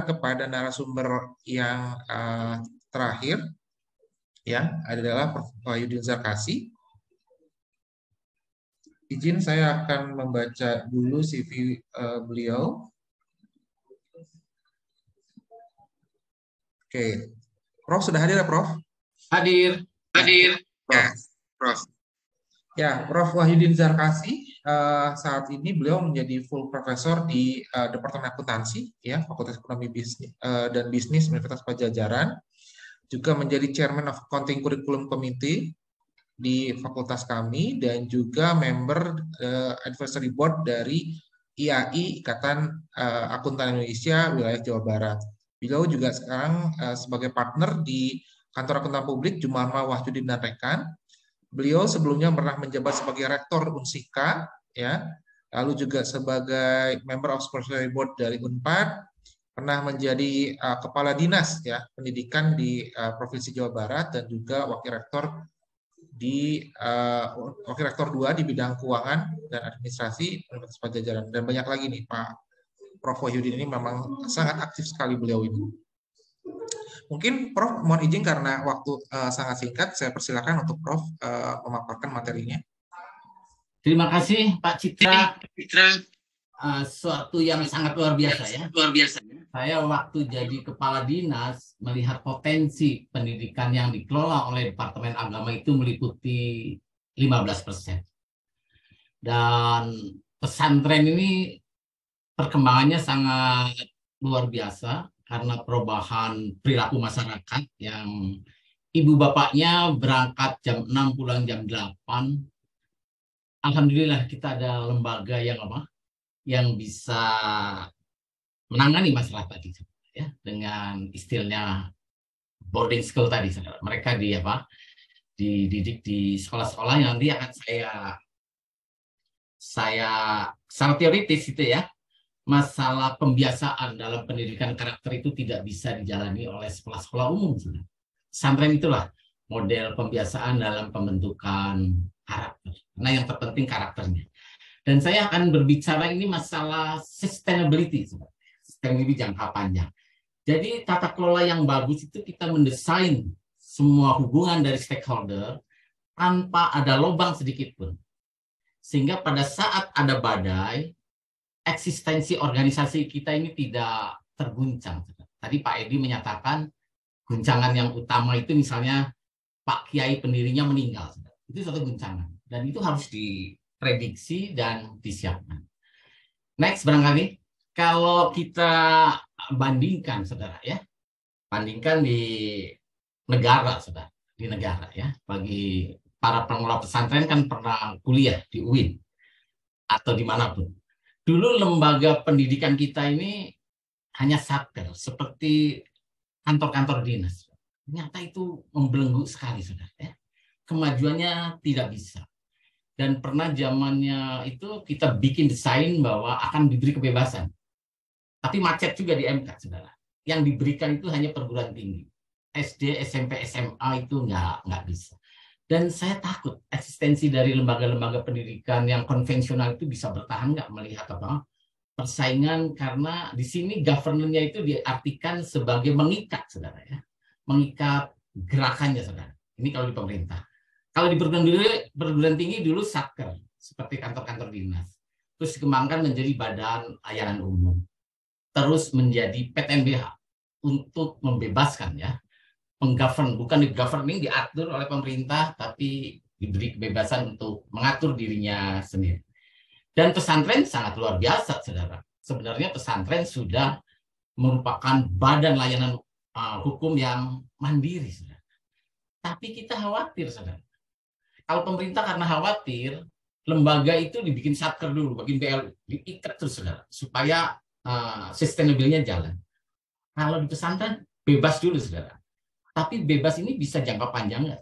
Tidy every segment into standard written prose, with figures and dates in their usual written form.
kepada narasumber yang terakhir, ya, adalah Prof. Wahyudin Zarkasi. Izin saya akan membaca dulu CV beliau. Oke, Prof sudah hadir ya, Prof? Hadir. Hadir. Prof. Ya, Prof. Wahyudin Zarkasi saat ini beliau menjadi full profesor di Departemen Akuntansi, ya, Fakultas Ekonomi dan Bisnis Universitas Padjadjaran, juga menjadi Chairman of Accounting Curriculum Committee di fakultas kami, dan juga member Advisory Board dari IAI, Ikatan Akuntan Indonesia Wilayah Jawa Barat. Beliau juga sekarang sebagai partner di Kantor Akuntan Publik Jumalma Wahyudin dan Rekan. Beliau sebelumnya pernah menjabat sebagai Rektor Unsika, ya, lalu juga sebagai member of Supervisory Board dari Unpad, pernah menjadi Kepala Dinas, ya, Pendidikan di Provinsi Jawa Barat, dan juga Wakil Rektor di Wakil Rektor 2 di bidang keuangan dan administrasi Universitas Padjadjaran. Dan banyak lagi nih, Pak Prof. Wahyudin ini memang sangat aktif sekali beliau ini. Mungkin Prof mohon izin karena waktu sangat singkat, saya persilakan untuk Prof memaparkan materinya. Terima kasih Pak Citra. Suatu yang sangat luar biasa ya. Saya waktu jadi kepala dinas melihat potensi pendidikan yang dikelola oleh Departemen Agama itu meliputi 15%. Dan pesantren ini perkembangannya sangat luar biasa karena perubahan perilaku masyarakat yang ibu bapaknya berangkat jam 6 pulang jam 8. Alhamdulillah kita ada lembaga yang bisa menangani masalah tadi ya, dengan istilahnya boarding school tadi. Mereka dididik di sekolah-sekolah yang nanti akan saya secara teoritis itu ya. Masalah pembiasaan dalam pendidikan karakter itu tidak bisa dijalani oleh sekolah-sekolah umum. Pesantren itulah model pembiasaan dalam pembentukan karakter. Nah, yang terpenting karakternya. Dan saya akan berbicara ini masalah sustainability, sustainability jangka panjang. Jadi tata kelola yang bagus itu kita mendesain semua hubungan dari stakeholder tanpa ada lubang sedikit pun. Sehingga pada saat ada badai, eksistensi organisasi kita ini tidak terguncang. Tadi Pak Edi menyatakan guncangan yang utama itu misalnya Pak Kiai pendirinya meninggal. Itu suatu guncangan. Dan itu harus diprediksi dan disiapkan. Next barangkali, kalau kita bandingkan, saudara ya, bandingkan di negara, saudara, di negara ya, bagi para pengelola pesantren kan pernah kuliah di UIN atau dimanapun. Dulu lembaga pendidikan kita ini hanya satker, seperti kantor-kantor dinas. Ternyata itu membelenggu sekali, saudara. Ya. Kemajuannya tidak bisa. Dan pernah zamannya itu kita bikin desain bahwa akan diberi kebebasan. Tapi macet juga di MK, saudara. Yang diberikan itu hanya perguruan tinggi. SD, SMP, SMA itu nggak bisa. Dan saya takut eksistensi dari lembaga-lembaga pendidikan yang konvensional itu bisa bertahan nggak melihat persaingan, karena di sini governance-nya itu diartikan sebagai mengikat, saudara ya, mengikat gerakannya, saudara. Ini kalau di pemerintah. Kalau di perguruan tinggi dulu satker seperti kantor-kantor dinas, terus dikembangkan menjadi badan layanan umum, terus menjadi PTNBH untuk membebaskan ya. Bukan di governing diatur oleh pemerintah, tapi diberi kebebasan untuk mengatur dirinya sendiri. Dan pesantren sangat luar biasa, saudara. Sebenarnya pesantren sudah merupakan badan layanan hukum yang mandiri, saudara. Tapi kita khawatir, saudara. Kalau pemerintah karena khawatir, lembaga itu dibikin satker dulu, bikin BLU, diikat terus, saudara, supaya sustainable-nya jalan. Kalau di pesantren bebas dulu, saudara. Tapi bebas ini bisa jangka panjang nggak?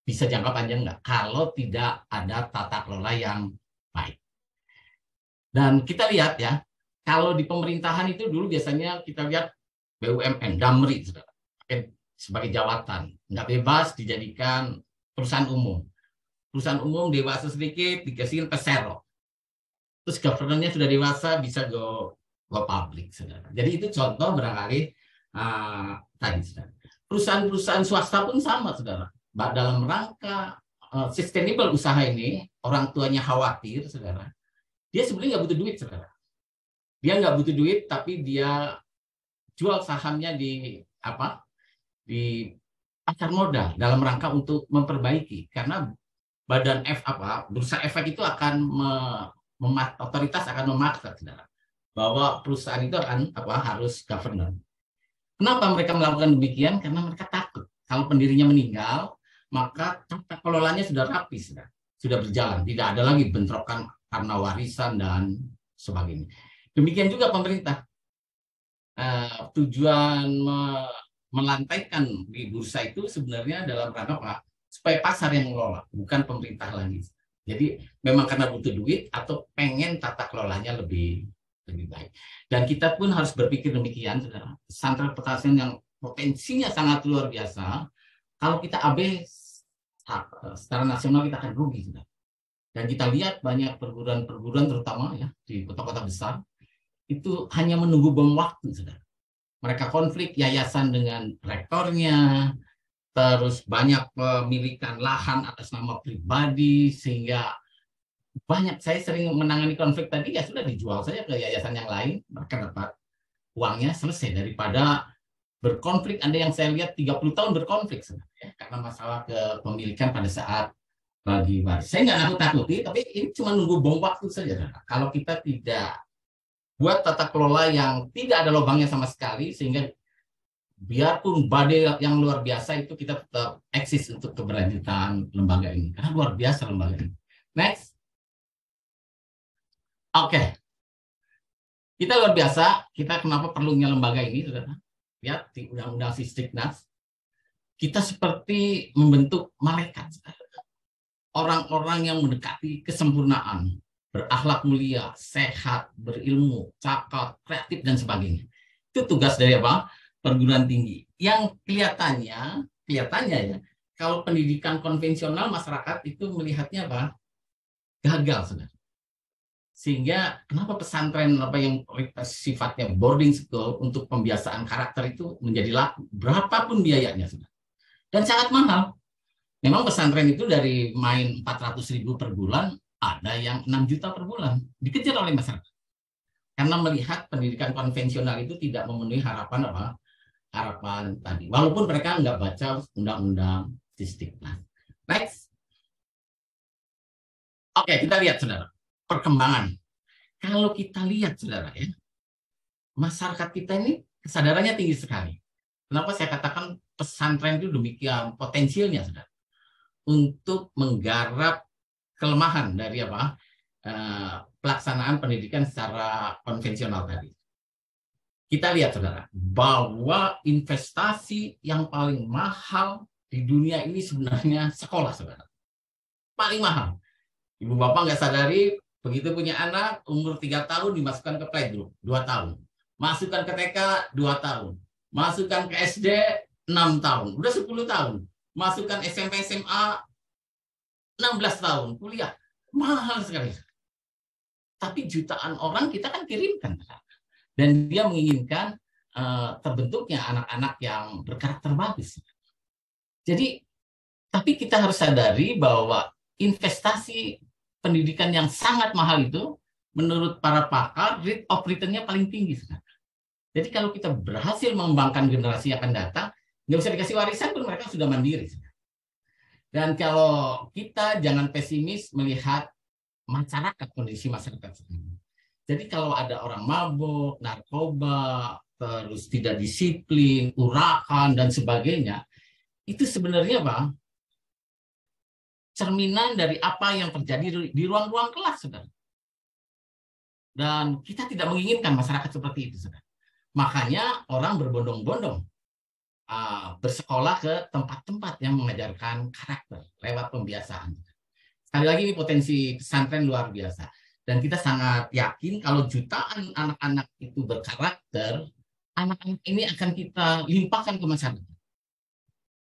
Bisa jangka panjang nggak? Kalau tidak ada tata kelola yang baik. Dan kita lihat ya, kalau di pemerintahan itu dulu biasanya kita lihat BUMN, Damri, saudara, sebagai jawatan. Nggak bebas dijadikan perusahaan umum. Perusahaan umum dewasa sedikit, dikasihin pesero. Terus governance-nya sudah dewasa, bisa go go public, saudara. Jadi itu contoh barangkali tadi, saudara. Perusahaan-perusahaan swasta pun sama, saudara. Dalam rangka sustainable usaha ini, orang tuanya khawatir, saudara. Dia sebenarnya nggak butuh duit, saudara. Dia nggak butuh duit, tapi dia jual sahamnya di pasar modal dalam rangka untuk memperbaiki, karena bursa efek itu akan otoritas akan memaksa, saudara, bahwa perusahaan itu akan harus governance. Kenapa mereka melakukan demikian? Karena mereka takut kalau pendirinya meninggal, maka tata kelolanya sudah rapi, sudah berjalan, tidak ada lagi bentrokan karena warisan dan sebagainya. Demikian juga pemerintah. Tujuan melantaikan di bursa itu sebenarnya dalam rangka apa? Supaya pasar yang mengelola, bukan pemerintah lagi. Jadi memang karena butuh duit atau pengen tata kelolanya lebih baik. Dan kita pun harus berpikir demikian, saudara. Pesantren pertanian yang potensinya sangat luar biasa, kalau kita AB secara nasional kita akan rugi, saudara. Dan kita lihat banyak perguruan-perguruan terutama ya di kota-kota besar itu hanya menunggu bom waktu, saudara. Mereka konflik yayasan dengan rektornya, terus banyak pemilikan lahan atas nama pribadi, sehingga saya sering menangani konflik tadi, ya sudah dijual saja ke yayasan yang lain, mereka dapat uangnya, selesai, daripada berkonflik. Ada yang saya lihat 30 tahun berkonflik sebenarnya karena masalah kepemilikan pada saat bagi waris. Saya nggak nakut-nakuti, tapi ini cuma nunggu bom waktu saja. Kalau kita tidak buat tata kelola yang tidak ada lubangnya sama sekali, sehingga biarpun badai yang luar biasa itu kita tetap eksis untuk keberlanjutan lembaga ini, karena luar biasa lembaga ini. Next. Oke. Kita luar biasa, kita kenapa perlunya lembaga ini, saudara? Lihat di Undang-Undang Sisdiknas, kita seperti membentuk malaikat, orang-orang yang mendekati kesempurnaan, berakhlak mulia, sehat, berilmu, cakap, kreatif, dan sebagainya. Itu tugas dari perguruan tinggi. Yang kelihatannya ya, kalau pendidikan konvensional masyarakat itu melihatnya gagal, saudara. Sehingga kenapa pesantren yang sifatnya boarding school untuk pembiasaan karakter itu menjadi laku, berapapun biayanya, saudara. Dan sangat mahal. Memang pesantren itu dari main 400.000 per bulan, ada yang 6 juta per bulan, dikejar oleh masyarakat. Karena melihat pendidikan konvensional itu tidak memenuhi harapan tadi. Walaupun mereka nggak baca undang-undang Sisdiknas. Next. Oke, kita lihat, saudara, perkembangan. Kalau kita lihat, saudara, ya, masyarakat kita ini kesadarannya tinggi sekali. Kenapa saya katakan pesantren itu demikian potensialnya, saudara, untuk menggarap kelemahan dari pelaksanaan pendidikan secara konvensional tadi. Kita lihat, saudara, bahwa investasi yang paling mahal di dunia ini sebenarnya sekolah, saudara. Paling mahal. Ibu bapak nggak sadari, begitu punya anak umur 3 tahun dimasukkan ke playgroup 2 tahun, masukkan ke TK 2 tahun, masukkan ke SD 6 tahun, udah 10 tahun, masukkan SMP SMA 16 tahun, kuliah. Mahal sekali. Tapi jutaan orang kita kan kirimkan. Dan dia menginginkan terbentuknya anak-anak yang berkarakter bagus. Jadi, tapi kita harus sadari bahwa investasi pendidikan yang sangat mahal itu, menurut para pakar, rate of return-nya paling tinggi. Jadi kalau kita berhasil mengembangkan generasi yang akan datang, nggak usah dikasih warisan pun mereka sudah mandiri. Dan kalau kita jangan pesimis melihat masyarakat, kondisi masyarakat. Jadi kalau ada orang mabuk, narkoba, terus tidak disiplin, urakan, dan sebagainya, itu sebenarnya cerminan dari apa yang terjadi di ruang-ruang kelas, saudara. Dan kita tidak menginginkan masyarakat seperti itu, saudara. Makanya orang berbondong-bondong bersekolah ke tempat-tempat yang mengajarkan karakter lewat pembiasaan. Sekali lagi, ini potensi pesantren luar biasa. Dan kita sangat yakin kalau jutaan anak-anak itu berkarakter, anak-anak ini akan kita limpahkan ke masyarakat.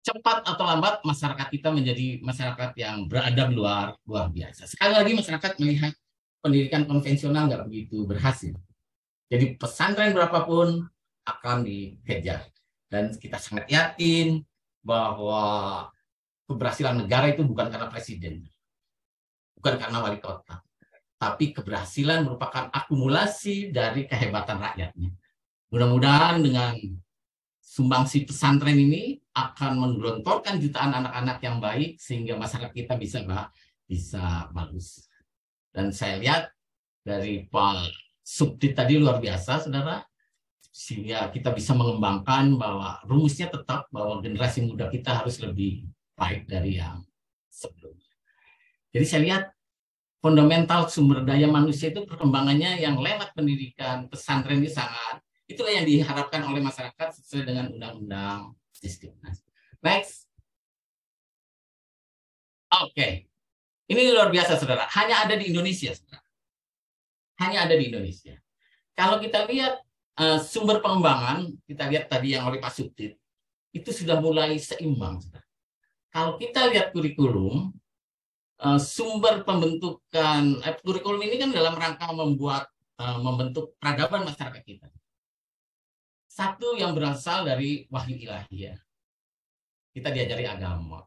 Cepat atau lambat masyarakat kita menjadi masyarakat yang beradab luar biasa. Sekali lagi, masyarakat melihat pendidikan konvensional nggak begitu berhasil. Jadi pesantren berapapun akan dikejar. Dan kita sangat yakin bahwa keberhasilan negara itu bukan karena presiden, bukan karena wali kota, tapi keberhasilan merupakan akumulasi dari kehebatan rakyatnya. Mudah-mudahan dengan sumbangsi pesantren ini akan menggelontorkan jutaan anak-anak yang baik sehingga masyarakat kita bisa bagus. Dan saya lihat dari Pak Subdit tadi luar biasa, saudara, sehingga kita bisa mengembangkan bahwa rumusnya tetap bahwa generasi muda kita harus lebih baik dari yang sebelumnya. Jadi saya lihat fundamental sumber daya manusia itu perkembangannya yang lewat pendidikan pesantren ini sangat, itulah yang diharapkan oleh masyarakat sesuai dengan undang-undang Diskriminas. Next. Oke. Ini luar biasa, saudara. Hanya ada di Indonesia, saudara. Hanya ada di Indonesia. Kalau kita lihat sumber pengembangan, kita lihat tadi yang oleh Pak Subdit, itu sudah mulai seimbang, saudara. Kalau kita lihat kurikulum, sumber pembentukan kurikulum ini kan dalam rangka membentuk peradaban masyarakat kita. Satu yang berasal dari wahyu ilahiyah. Kita diajari agama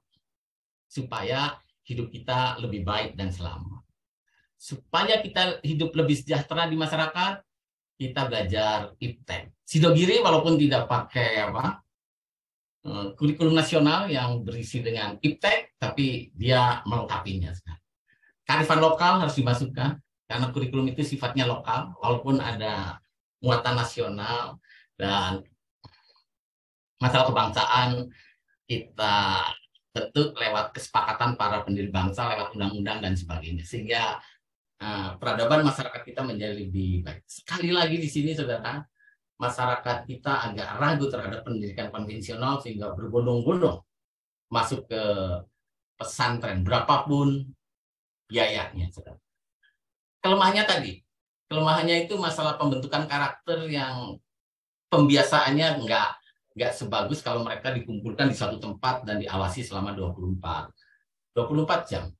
supaya hidup kita lebih baik dan selamat. Supaya kita hidup lebih sejahtera di masyarakat, kita belajar IPTEK. Sidogiri walaupun tidak pakai kurikulum nasional yang berisi dengan IPTEK, tapi dia melengkapinya. Kearifan lokal harus dimasukkan, karena kurikulum itu sifatnya lokal, walaupun ada muatan nasional dan masalah kebangsaan, kita bentuk lewat kesepakatan para pendiri bangsa, lewat undang-undang dan sebagainya. Sehingga peradaban masyarakat kita menjadi lebih baik. Sekali lagi di sini, saudara, masyarakat kita agak ragu terhadap pendidikan konvensional sehingga berbondong-bondong masuk ke pesantren berapapun biayanya. Kelemahannya tadi, kelemahannya itu masalah pembentukan karakter yang pembiasaannya nggak sebagus kalau mereka dikumpulkan di satu tempat dan diawasi selama 24 jam.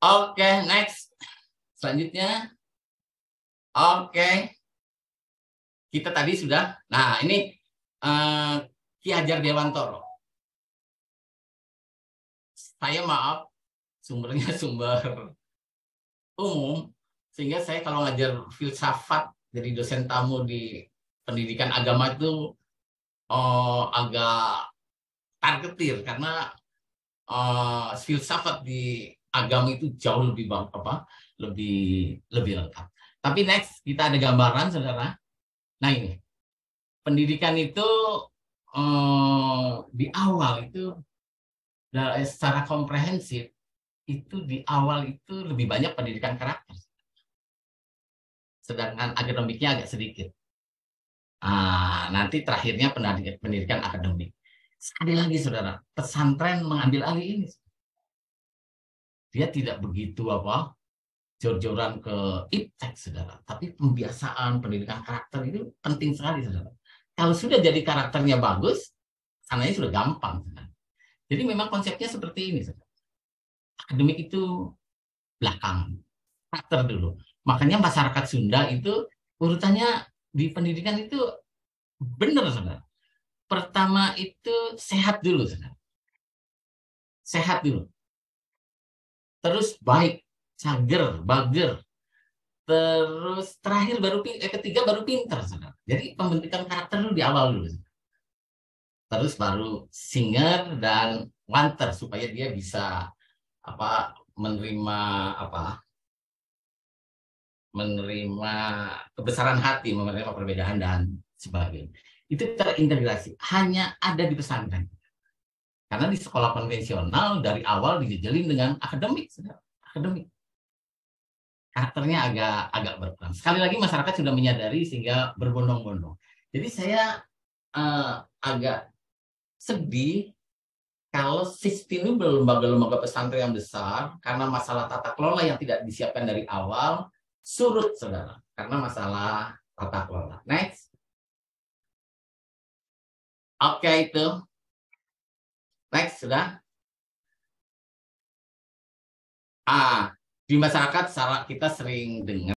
Oke, next. Selanjutnya. Oke. Kita tadi sudah. Nah, ini Ki Hajar Dewantoro. Saya maaf, sumbernya sumber umum, sehingga saya kalau ngajar filsafat jadi dosen tamu di pendidikan agama itu agak targetir karena filsafat di agama itu jauh lebih lebih lengkap. Tapi next kita ada gambaran, saudara. Nah ini pendidikan itu di awal itu secara komprehensif itu di awal itu lebih banyak pendidikan karakter, sedangkan akademiknya agak sedikit. Nanti terakhirnya pendidikan akademik. Sekali lagi, saudara, pesantren mengambil alih ini. Dia tidak begitu jor-joran ke IPTEK, saudara. Tapi pembiasaan pendidikan karakter itu penting sekali, saudara. Kalau sudah jadi karakternya bagus, sananya sudah gampang, saudara. Jadi memang konsepnya seperti ini, saudara. Akademik itu belakang, karakter dulu. Makanya masyarakat Sunda itu urutannya di pendidikan itu benar, saudara. Pertama itu sehat dulu, saudara. Sehat dulu. Terus baik, cager, bager. Terus terakhir ketiga baru pintar, saudara. Jadi pembentukan karakter dulu di awal dulu. Terus baru singer dan wanter supaya dia bisa menerima kebesaran hati, menerima perbedaan dan sebagainya. Itu terintegrasi hanya ada di pesantren. Karena di sekolah konvensional dari awal dijejelin dengan akademik, saudara. Akademik. Karakternya agak berkurang. Sekali lagi masyarakat sudah menyadari sehingga berbondong-bondong. Jadi saya agak sedih kalau sistem ini lembaga-lembaga pesantren yang besar karena masalah tata kelola yang tidak disiapkan dari awal surut, saudara. Karena masalah tata kelola. Next. Oke, itu. Next, sudah. Di masyarakat kita sering dengar